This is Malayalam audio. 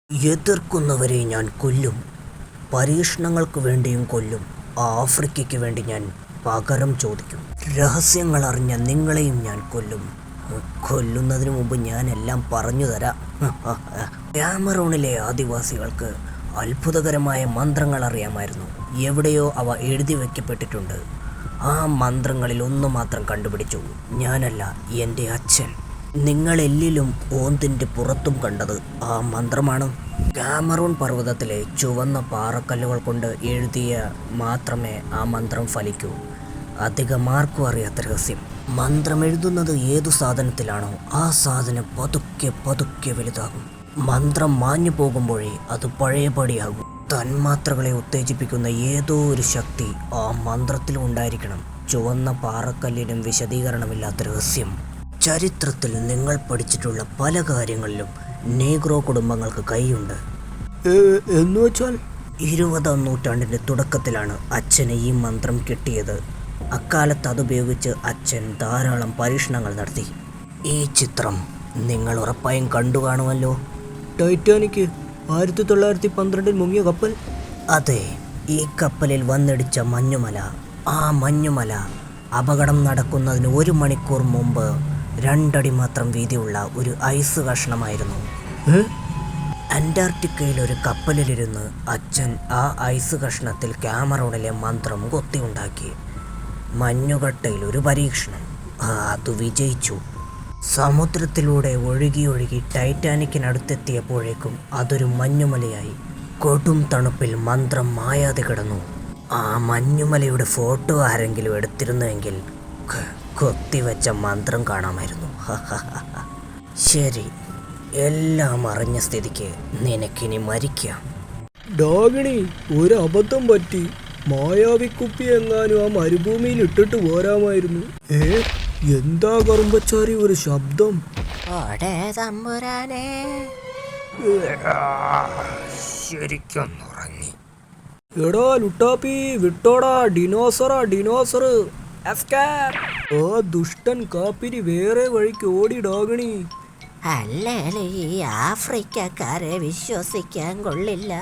എതിർക്കുന്നവരെ ഞാൻ കൊല്ലും. പരീക്ഷണങ്ങൾക്ക് വേണ്ടിയും കൊല്ലും. ആഫ്രിക്കയ്ക്ക് വേണ്ടി ഞാൻ പകരം ചോദിക്കും. രഹസ്യങ്ങൾ അറിഞ്ഞ നിങ്ങളെയും ഞാൻ കൊല്ലും. കൊല്ലുന്നതിന് മുമ്പ് ഞാൻ എല്ലാം പറഞ്ഞു തരാം. ക്യാമറൂണിലെ ആദിവാസികൾക്ക് അത്ഭുതകരമായ മന്ത്രങ്ങൾ അറിയാമായിരുന്നു. എവിടെയോ അവ എഴുതി വയ്ക്കപ്പെട്ടിട്ടുണ്ട്. ആ മന്ത്രങ്ങളിൽ ഒന്ന് മാത്രം കണ്ടുപിടിച്ചു. ഞാനല്ല, എൻ്റെ അച്ഛൻ. നിങ്ങളെല്ലിലും ഓന്തിൻ്റെ പുറത്തും കണ്ടത് ആ മന്ത്രമാണ്. ക്യാമറൂൺ പർവ്വതത്തിലെ ചുവന്ന പാറക്കല്ലുകൾ കൊണ്ട് എഴുതിയ മാത്രമേ ആ മന്ത്രം ഫലിക്കൂ. അധികം ആർക്കും അറിയാത്ത രഹസ്യം. മന്ത്രം എഴുതുന്നത് ഏതു സാധനത്തിലാണോ ആ സാധനം പതുക്കെ പതുക്കെ വലുതാകും. മന്ത്രം മാഞ്ഞു പോകുമ്പോഴേ അത് പഴയപടിയാകും. തന്മാത്രകളെ ഉത്തേജിപ്പിക്കുന്ന ഏതോ ഒരു ശക്തി ആ മന്ത്രത്തിലും ഉണ്ടായിരിക്കണം. ചുവന്ന പാറക്കല്ലിനും വിശദീകരണമില്ലാത്ത രഹസ്യം. ചരിത്രത്തിൽ നിങ്ങൾ പഠിച്ചിട്ടുള്ള പല കാര്യങ്ങളിലും നീഗ്രോ കുടുംബങ്ങൾക്ക് കൈയുണ്ട്. എന്നുവെച്ചാൽ 20-ാം നൂറ്റാണ്ടിൻ്റെ തുടക്കത്തിലാണ് അച്ഛന് ഈ മന്ത്രം കിട്ടിയത്. അക്കാലത്ത് അതുപയോഗിച്ച് അച്ഛൻ ധാരാളം പരീക്ഷണങ്ങൾ നടത്തി. ഈ ചിത്രം നിങ്ങൾ ഉറപ്പായും കണ്ടു കാണുമല്ലോ. ടൈറ്റാനിക് 1912 മുങ്ങിയ കപ്പൽ. അതെ, ഈ കപ്പലിൽ വന്നിടിച്ച മഞ്ഞുമല. ആ മഞ്ഞുമല അപകടം നടക്കുന്നതിന് 1 മണിക്കൂർ മുമ്പ് 2 അടി മാത്രം വീതിയുള്ള ഒരു ഐസ് കഷ്ണമായിരുന്നു. അന്റാർട്ടിക്കയിൽ ഒരു കപ്പലിലിരുന്ന് അച്ഛൻ ആ ഐസ് കഷ്ണത്തിൽ ക്യാമറൂണിലെ മന്ത്രം കൊത്തിയുണ്ടാക്കി. മഞ്ഞുകട്ടയിൽ ഒരു പരീക്ഷണം. അത് വിജയിച്ചു. സമുദ്രത്തിലൂടെ ഒഴുകി ഒഴുകി ടൈറ്റാനിക്കിനടുത്തെത്തിയപ്പോഴേക്കും അതൊരു മഞ്ഞുമലയായി. കൊടും തണുപ്പിൽ മന്ത്രം മായാതെ കിടന്നു. ആ മഞ്ഞുമലയുടെ ഫോട്ടോ ആരെങ്കിലും എടുത്തിരുന്നുവെങ്കിൽ കൊത്തിവെച്ച മന്ത്രം കാണാമായിരുന്നു. ശരി, എല്ലാം അറിഞ്ഞ സ്ഥിതിക്ക് നിനക്കിനി മരിക്കാം. ഡാഗിണി, ഒരു അബദ്ധം പറ്റി. മായാവിക്കുപ്പി എങ്ങാനും ആ മരുഭൂമിയിൽ ഇട്ടിട്ട് പോരാമായിരുന്നു. എന്താ കറുമ്പച്ചാരി ഒരു ശബ്ദം? ശരിക്കും ഉറങ്ങി. എടാ ലുട്ടാപ്പി, വിട്ടോടാ. ഡിനോസർ. ആ ദുഷ്ടൻ കാപ്പിരി വേറെ വഴിക്ക് ഓടി. ഡാഗിണി, അല്ലേ ഈ ആഫ്രിക്കക്കാരെ വിശ്വസിക്കാൻ കൊള്ളില്ല.